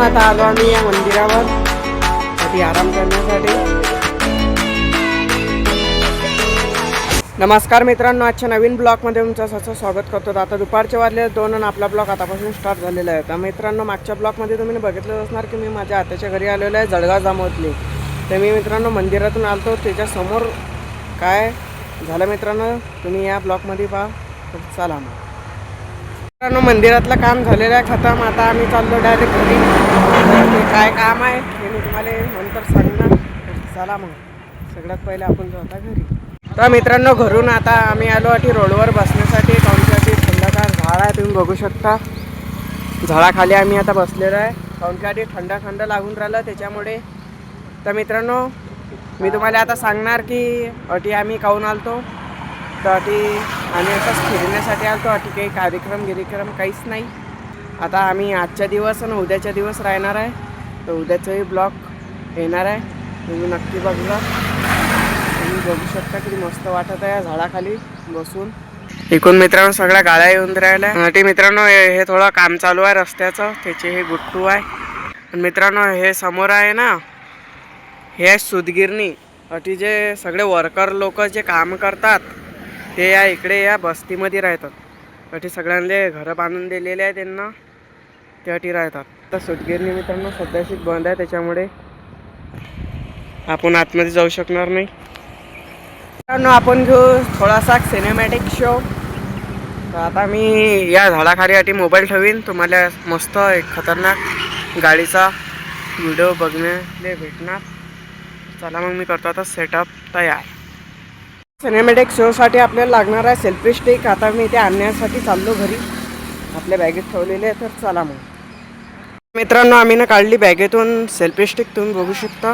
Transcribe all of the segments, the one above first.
आता आलो आम्ही या मंदिरावर कधी आराम करण्यासाठी। नमस्कार मित्रांनो, आजच्या नवीन ब्लॉगमध्ये तुमचं असं स्वागत करतो। आता दुपारचे वाजले 2 आणि आपला ब्लॉग आतापासून स्टार्ट झालेला आहे। तर मित्रांनो, मागच्या ब्लॉगमध्ये तुम्ही बघितलं असणार की मी माझ्या आत्याच्या घरी आलेलो आहे, जळगाव जामोदली। तर मी मित्रांनो मंदिरातून आलतो, त्याच्यासमोर काय झालं मित्रांनो तुम्ही या ब्लॉगमध्ये पहा। चला मग मित्रांनो, मंदिरातलं काम झालेलं आहे खतम। आता आम्ही चाललो डायरेक्ट घरी। ते काय काम आहे हे मी तुम्हाला नंतर सांगणार। चला मग सगळ्यात पहिले आपण जाऊ आता घरी। तर मित्रांनो, घरून आता आम्ही आलो आठी रोडवर बसण्यासाठी। काउंटसाठी थंडगार झाड आहे, तुम्ही बघू शकता। झाडाखाली आम्ही आता बसलेलो आहे, काउंटसाठी थंड लागून राहिलं त्याच्यामुळे। तर मित्रांनो, मी तुम्हाला आता सांगणार की अटी आम्ही काहून आलतो। तर अटी आम्ही असंच फिरण्यासाठी आलतो, अटी काही कार्यक्रम काहीच नाही। आता आम्ही आजच्या दिवस आणि उद्याच्या दिवस राहणार आहे। तर उद्याचाही ब्लॉग येणार आहे, तुम्ही नक्की बघा। तुम्ही बघू शकता किती मस्त वाटत आहे झाडाखाली बसून। इकडून मित्रांनो सगळ्या गाड्या येऊन राहिल्या। ते मित्रांनो हे थोडं काम चालू आहे रस्त्याचं, त्याचे हे गुट्टू आहे। आणि मित्रांनो हे समोर आहे ना, हे आहे सुतगिरणी। अटी जे सगळे वर्कर लोक जे काम करतात ते या इकडे या बस्तीमध्ये राहतात। अटी सगळ्यांना घरं बांधून दिलेले आहे त्यांना, ते अटी राहतात। तर सुतगिरणी मित्रांनो सध्याशीच बंद आहे, त्याच्यामुळे आपण आतमध्ये जाऊ शकणार नाही। मित्रांनो आपण घेऊ थोडासा सिनेमॅटिक शो। तर आता मी या झाडाखाली मोबाईल ठेवीन, तुम्हाला मस्त एक खतरनाक गाडीचा व्हिडिओ बघण्याला भेटणार। चला मग मी करतो आता सेटअप तयार। सिनेमॅटिक शोसाठी आपल्याला लागणार आहे सेल्फी स्टिक। आता मी ते आणण्यासाठी चाललो घरी, आपल्या बॅगेत ठेवलेले आहे। तर चला मग मित्रांनो, आम्ही ना काढली बॅगेतून सेल्फी स्टिक, तुम्ही बघू शकता।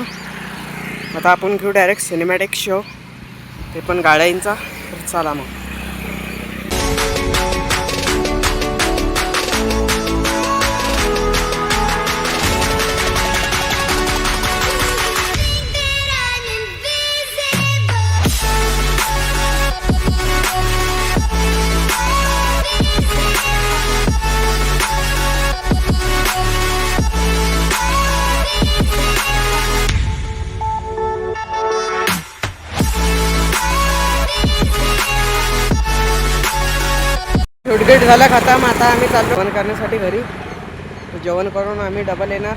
आता आपण घेऊ डायरेक्ट सिनेमॅटिक शो, ते पण गाड्यांचा। तर चला मग शूटगेट झाला खतम। आता आम्ही चाललो जेवण करण्यासाठी घरी। जेवण करून आम्ही डबल येणार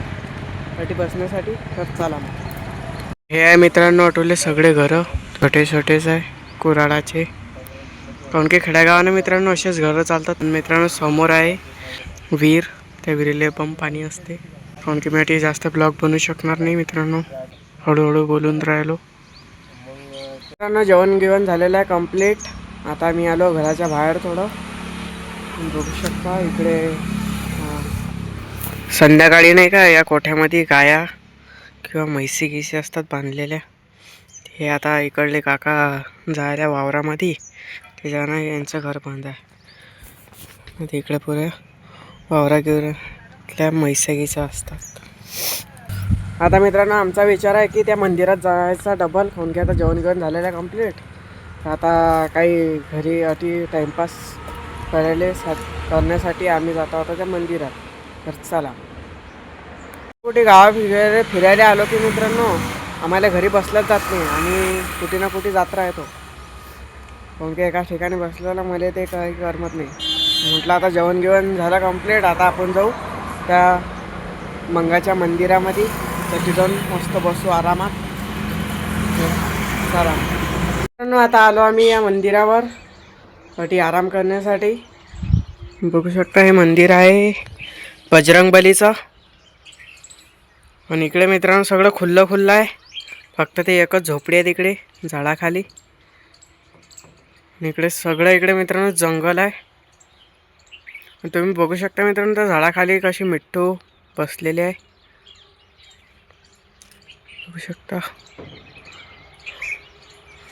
साठी बसण्यासाठी। तर चला मग हे आहे मित्रांनो ऑटोले सगळे घरं, छोटे छोटेच आहे कुराडाचे। कारण की खेड्यागावाने मित्रांनो असेच घरं चालतात। मित्रांनो समोर आहे विहीर, त्या विहिरीले पण पाणी असते। कारण की मी जास्त ब्लॉग बनवू शकणार नाही मित्रांनो, हळूहळू बोलून राहिलो। मित्रांनो जेवण झालेलं आहे कंप्लीट। आता मी आलो घराच्या बाहेर थोडं, बघू शकता इकडे संध्याकाळी नाही का या कोठ्यामध्ये गाया किंवा म्हैसी गिसी असतात बांधलेल्या। हे आता इकडले काका जायला वावरामध्ये, त्याच्यानं यांचं घर बंद आहे। इकडे पुऱ्या वावरागिवरातल्या म्हैसा गिसा असतात। आता मित्रांनो आमचा विचार आहे की त्या मंदिरात जायचा डबल, फोन की आता जेवण झालेलं आहे कंप्लीट। आता काही घरी अटी टाइमपास करण्यासाठी आम्ही जातो आता त्या मंदिरात। तर चला कुठे गावात फिरायला आलो की मित्रांनो आम्हाला घरी बसलाच जात नाही, आम्ही कुठे ना कुठे जात राहतो। कारण की एका ठिकाणी बसलेलं मला ते काही करमत नाही। म्हटलं आता जेवण झालं कंप्लीट, आता आपण जाऊ त्या मंगाच्या मंदिरामध्ये, तर तिथून मस्त बसू आरामात। चला मित्रांनो आता आलो आम्ही या मंदिरावर साठी आराम करण्यासाठी। बघू शकता हे मंदिर आहे बजरंगबलीचं। आणि इकडे मित्रांनो सगळं खुल्लं आहे, फक्त ते एकच झोपडी आहे तिकडे झाडाखाली। इकडे सगळं इकडे मित्रांनो जंगल आहे। तुम्ही बघू शकता मित्रांनो त्या झाडाखाली कशी मिठ्ठू बसलेली आहे, बघू शकता।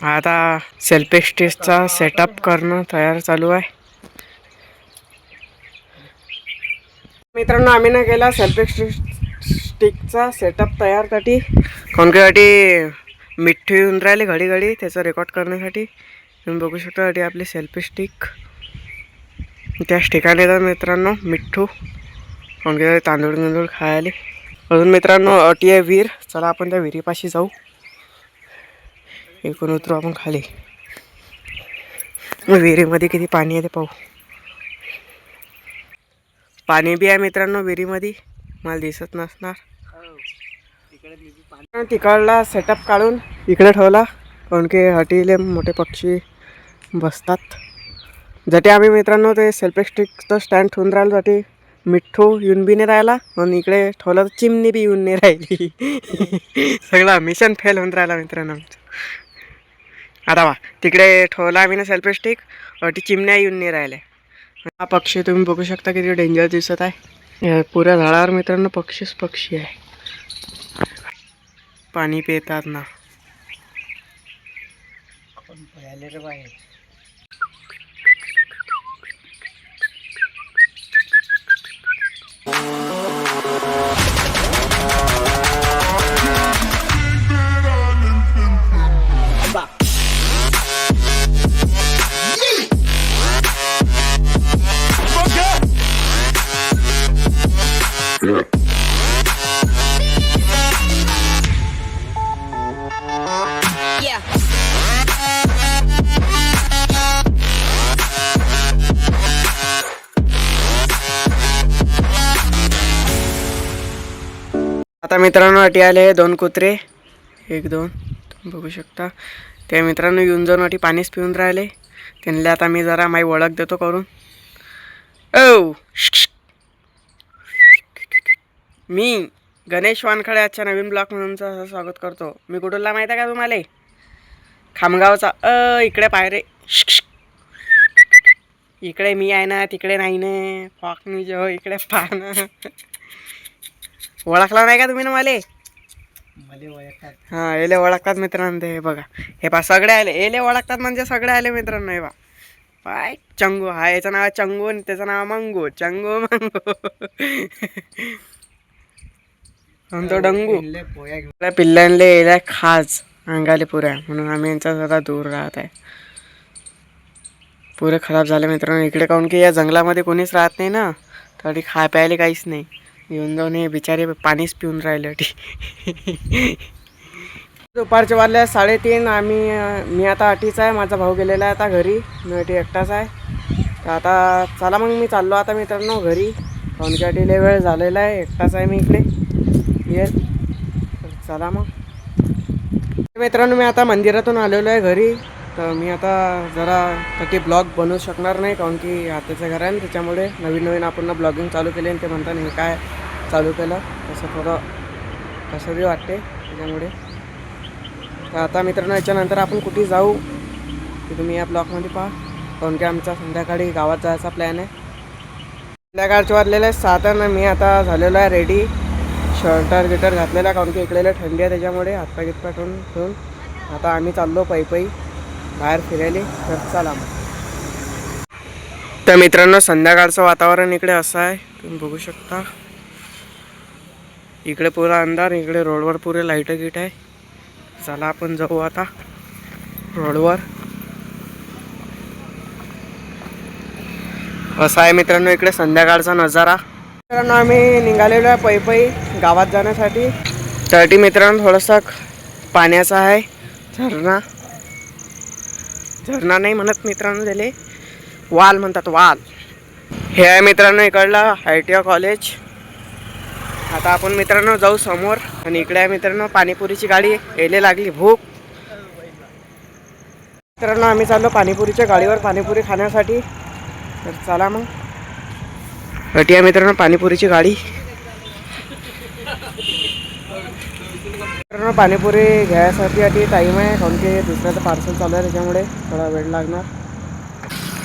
आता सेल्फी स्टिकचा सेटअप करणं तयार चालू आहे मित्रांनो। आम्ही ना केला सेल्फी स्टिकचा सेटअप तयार साठी, कोणत्यासाठी मिठ्ठू येऊन राहिले घडी त्याचं रेकॉर्ड करण्यासाठी। तुम्ही बघू शकता आपली सेल्फी स्टिक त्याच ठिकाणी येतात मित्रांनो मिठ्ठू। कोणते तांदूळ खायले. अजून मित्रांनो अटी आहे विहीर. चला आपण त्या विहिरीपाशी जाऊ. इकडून उतरू आपण खाली. विहिरीमध्ये किती पाणी आहे ते पाहू. पाणी बी आहे मित्रांनो विहिरीमध्ये, मला दिसत नसणार. तिकडला सेटअप काढून इकडे ठेवला, कारण की हटीले मोठे पक्षी बसतात. जटे आम्ही मित्रांनो ते सेल्फी स्टिकचं स्टँड ठेवून राहिलो, जटे मिठ्ठू येऊन बी नाही राहिला आणि इकडे ठेवलं तर चिमणी बी येऊन नाही राहिली. सगळं मिशन फेल होऊन राहिला मित्रांनो आमचं. आता वा तिकडे ठेवला आम्ही ना सेल्फी स्टिक, ती चिमण्या येऊन नाही राहिल्या. हा पक्षी तुम्ही बघू शकता किती डेंजर दिसत आहे. पुऱ्या झाडावर मित्रांनो पक्षीच पक्षी आहे. पाणी पितात ना. आता मित्रांनो अटी आले 2 कुत्रे, 1-2 तुम्ही बघू शकता. ते मित्रांनो येऊन जाऊन अटी पाणीच पिऊन राहिले. त्यांना आता मी जरा माझी ओळख देतो करून. ओ मी गणेश वानखडे आजच्या नवीन ब्लॉग म्हणून स्वागत करतो. मी कुठला माहीत आहे का तुम्हाला? खामगावचा. इकडे पाय रे. इकडे मी आहे ना, तिकडे नाही ना. फॉक मी जो इकडे पाह ना. ओळखला नाही का तुम्ही ना मला? हां एले ओळखतात मित्रांनो. ते बघा हे पा सगळे आले. एले ओळखतात म्हणजे सगळे आले मित्रांनो. हे बा पाय चंगू. हा याचं नाव चंगू आणि त्याचं नाव मंगू. चंगू मंगू. तो डंगू. पिल्लांले येलाय खाज अंगाले पुऱ्या, म्हणून आम्ही यांचा जरा दूर राहत आहे. पुरे खराब झाले मित्रांनो इकडे, काहून की या जंगलामध्ये कोणीच राहत नाही ना, तरी खाय प्यायला काहीच नाही. येऊन जाऊन हे बिचारे पाणीच पिऊन राहिले. दुपारचे वाजले 3:30. मी आता अटीच आहे. माझा भाऊ गेलेला आहे आता घरी. मी अटी एकटाच आहे. तर आता चला मग मी चाललो आता मित्रांनो घरी, काहून की अटीला वेळ झालेला आहे. एकटाच आहे मी इकडे. चला मग मित्रांनो मी आता मंदिरातून आलेलो आहे घरी. तर मी आता जरा त्याची ब्लॉग बनवू शकणार नाही, काहून की आत्याचं घर आहे ना, त्याच्यामुळे नवीन आपण ब्लॉगिंग चालू केली. आणि ते म्हणतात हे काय चालू केलं, तसं थोडं कसं बी वाटते त्याच्यामुळे. तर आता मित्रांनो याच्यानंतर आपण कुठे जाऊ ते तुम्ही या ब्लॉगमध्ये पहा, काहून की आमचा संध्याकाळी गावात जायचा प्लॅन आहे. संध्याकाळचे वाजलेले आहे 7. मी आता झालेलो आहे रेडी. शर्टर घातलेला, काहून की इकडेला थंडी आहे त्याच्यामुळे हातपाय गितपाय ठेवून आता आम्ही चाललो पायी बाहेर फिरायला. तर चला मग. तर मित्रांनो संध्याकाळचं वातावरण इकडे असं आहे, तुम्ही बघू शकता. इकडे पुरा अंधार, इकडे रोडवर पुरे लाईट गिट आहे. चला आपण जाऊ आता रोडवर. असा आहे मित्रांनो इकडे संध्याकाळचा नजारा. मित्रांनो आम्ही निघालेलो आहे पायी गावात जाण्यासाठी. तटी मित्रांनो थोडंसं पाण्याचा आहे झरणा नाही म्हणत मित्रांनो, त्याले वाल म्हणतात, वाल. हे आहे मित्रांनो इकडला ITI कॉलेज. आता आपण मित्रांनो जाऊ समोर. आणि इकडे आहे मित्रांनो पाणीपुरीची गाडी. यायला लागली भूक. मित्रांनो आम्ही चाललो पाणीपुरीच्या गाडीवर पाणीपुरी खाण्यासाठी. तर चला मग. अटी आहे मित्रांनो पाणीपुरीची गाडी. मित्रांनो पाणीपुरी घ्यायसाठी अटी टाईम आहे, काहून की दुसऱ्याचं पार्सल चालू आहे त्याच्यामुळे थोडा वेळ लागणार.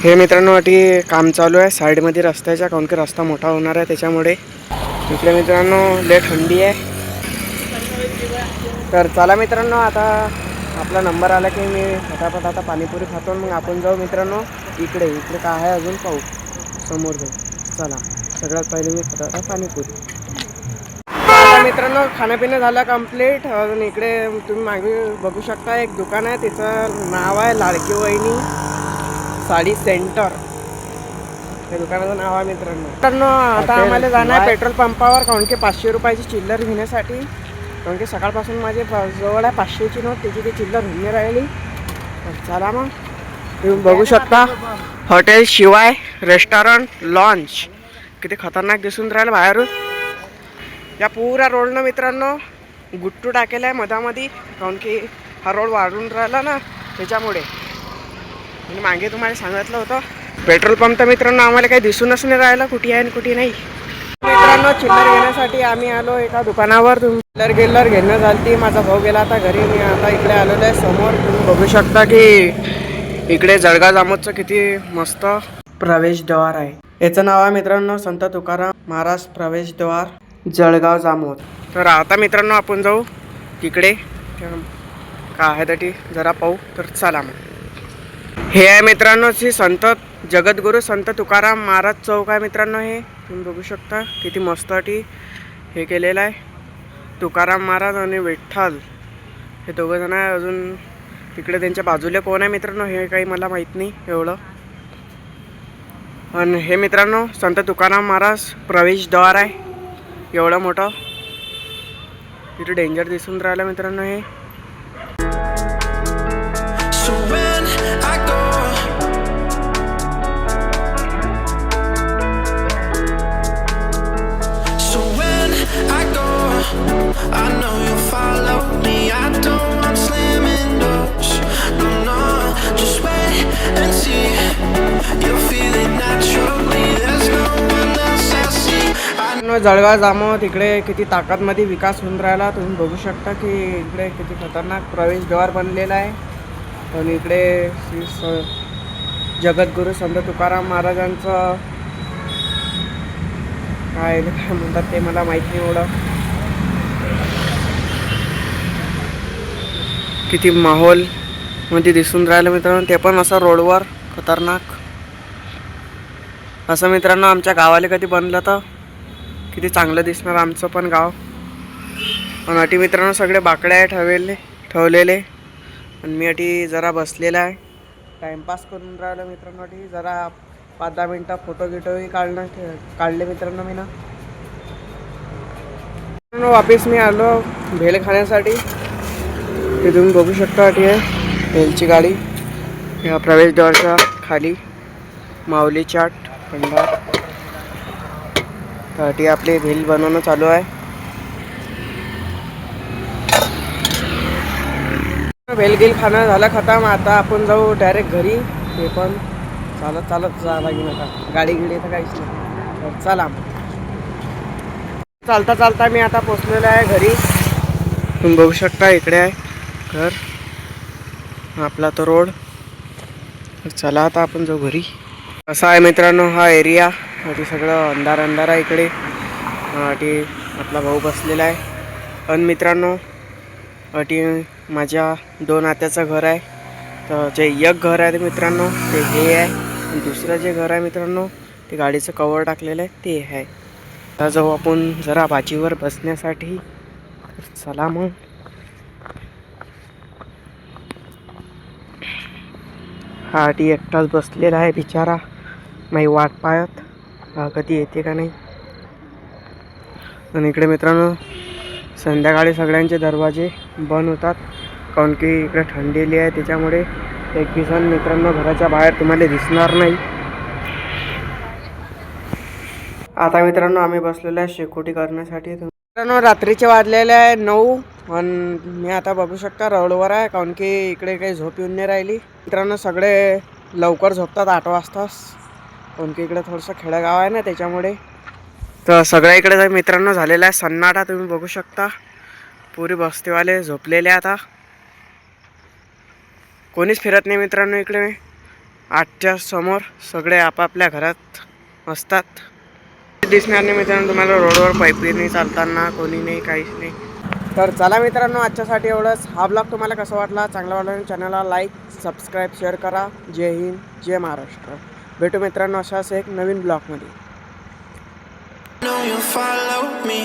हे मित्रांनो अटी काम चालू आहे साईडमध्ये रस्त्याच्या, काहून की रस्ता मोठा होणार आहे त्याच्यामुळे. इकडे मित्रांनो लय थंडी आहे. तर चला मित्रांनो आता आपला नंबर आला की मी फटाफट आता पाणीपुरी खातो. मग आपण जाऊ मित्रांनो इकडे काय आहे अजून पाहू, समोर जाऊ. चला सगळ्यात पहिले मी खाता पाणीपुरी. आता मित्रांनो खाणंपिणं झालं कंप्लीट. अजून इकडे तुम्ही मागे बघू शकता एक दुकान आहे, तिचं नाव आहे लाडकी वहिनी साडी सेंटर. त्या दुकानाचं नाव आहे मित्रांनो आता आम्हाला जाणं आहे पेट्रोल पंपावर, कारण की 500 रुपयाची चिल्लर घेण्यासाठी. कारण की सकाळपासून माझे जवळ आहे 500ची नोट, त्याची ती चिल्लर घेऊन राहिली. चला मग तुम्ही बघू शकता हॉटेल शिवाय रेस्टॉरंट लॉन्च किती खतरनाक दिसून राहिलं बाहेरून. या पुरा रोडनं मित्रांनो गुट्टू टाकेला आहे मधामध्ये, कारण की हा रोड वाढून राहिला ना त्याच्यामुळे. आणि मागे तुम्हाला सांगितलं होतं पेट्रोल पंप तर मित्रांनो आम्हाला काही दिसूनच नाही राहिलं कुठे आहे आणि कुठे नाही. मित्रांनो चिल्लर घेण्यासाठी आम्ही आलो एका दुकानावर. चिल्लर घेणं झाली. माझा भाऊ गेला आता घरी, मी आता इकडे आलेलो आहे समोर. तुम्ही बघू शकता की इकडे जळगाव जामोदचं किती मस्त प्रवेशद्वार आहे. याचं नाव आहे मित्रांनो संत तुकाराम महाराज प्रवेशद्वार जळगाव जामोद. तर आता मित्रांनो आपण जाऊ तिकडे काय आहे तरी जरा पाहू. तर चला मग. हे आहे मित्रांनो श्री संत जगद्गुरु संत तुकाराम महाराज चौक आहे मित्रांनो. हे तुम्ही बघू शकता किती मस्त हे केलेलं आहे. तुकाराम महाराज आणि विठ्ठल हे दोघं जण आहे. अजून तिकडे त्यांच्या बाजूला कोण आहे मित्रांनो हे काही मला माहीत नाही एवढं. आणि हे मित्रांनो संत तुकाराम महाराज प्रवेशद्वार आहे एवढं मोठं. तिथे डेंजर दिसून राहिलं मित्रांनो हे. I know you'll follow me. I don't want slamming doors. No, no, just wait and see. You'll feel it naturally. There's no one else I see. Jalgaon Jamod इकडे किती ताकदमध्ये विकास होऊन राहिला. तुम्ही बघू शकता की इकडे किती खतरनाक प्रवेशद्वार बनलेला आहे. आणि इकडे श्री जगद्गुरु संत तुकाराम महाराजांचं काय म्हणतात ते मला माहीत नाही एवढं. किती माहोल मध्ये दिसून राहिलं मित्रांनो, ते पण असं रोडवर खतरनाक. असं मित्रांनो आमच्या गावाला कधी बनलं तर किती चांगलं दिसणार आमचं पण गाव. पण अटी मित्रांनो सगळे बाकडे आहे ठेवलेले. आणि मी अटी जरा बसलेला आहे टाइमपास करून राहिलो मित्रांनो. अटी जरा 5-10 मिनटं फोटो गिटोही काढले मित्रांनो मी ना. वापिस मी आलो भेल खाण्यासाठी. ते तुम्ही बघू शकता अटी आहे भेलची गाडी. या प्रवेशद्वारच्या खाली माऊली चाट भंडार. तर आपले भेल बनवणं चालू आहे. भेल गिल खाणं झालं खतम. आता आपण जाऊ डायरेक्ट घरी. ते पण चालत जा लागेल. आता गाडी गिडी तर काहीच नाही. तर चला चालता मी आता पोचलेलो आहे घरी. तुम्ही बघू शकता इकडे आहे घर आपला तो रोड. चला आता आपण जाऊ घरी. असा आहे मित्रांनो हा एरिया. आणि सगळं अंधार आहे इकडे. आणि आपला भाऊ बसलेला आहे. पण मित्रांनो अटी माझ्या 2 आत्याचं घर आहे. तर जे एक घर आहे ते मित्रांनो ते हे आहे. आणि दुसरं जे घर आहे मित्रांनो ते गाडीचं कवर टाकलेलं आहे ते आहे. आता जाऊ आपण जरा भाजीवर बसण्यासाठी. चला मग. हा टी एकटाच बसलेला आहे बिचारा. नाही वाट पाहत कधी येते का नाही. आणि इकडे मित्रांनो संध्याकाळी सगळ्यांचे दरवाजे बंद होतात, कारण की इकडे थंडीली आहे. त्याच्यामुळे एक दिवसांनी मित्रांनो घराच्या बाहेर तुम्हाला दिसणार नाही. आता मित्रांनो आम्ही बसलेलो आहे शेकोटी करण्यासाठी. मित्रांनो रात्रीचे वाजलेले आहे 9. आणि मी आता बघू शकता रोडवर आहे, कारण की इकडे काही झोप येऊन नाही राहिली. मित्रांनो सगळे लवकर झोपतात 8 वाजताच, कारण की इकडे थोडंसं खेडेगाव आहे ना त्याच्यामुळे. तर सगळ्या इकडे मित्रांनो झालेला आहे सन्नाटा. तुम्ही बघू शकता पुरी बस्तीवाले झोपलेले. आता कोणीच फिरत नाही मित्रांनो इकडे. 8च्या समोर सगळे आपापल्या घरात असतात. दिसणार नाही मित्रांनो तुम्हाला रोडवर पाईपी नाही चालताना, कोणी नाही काहीच नाही. तर चला मित्रांनो आजच्यासाठी एवढंच. हा ब्लॉग तुम्हाला कसा वाटला? चांगला वाटला चॅनलला लाईक सबस्क्राईब शेअर करा. जय हिंद जय महाराष्ट्र. भेटू मित्रांनो अशाच एक नवीन ब्लॉगमध्ये. know you'll follow me.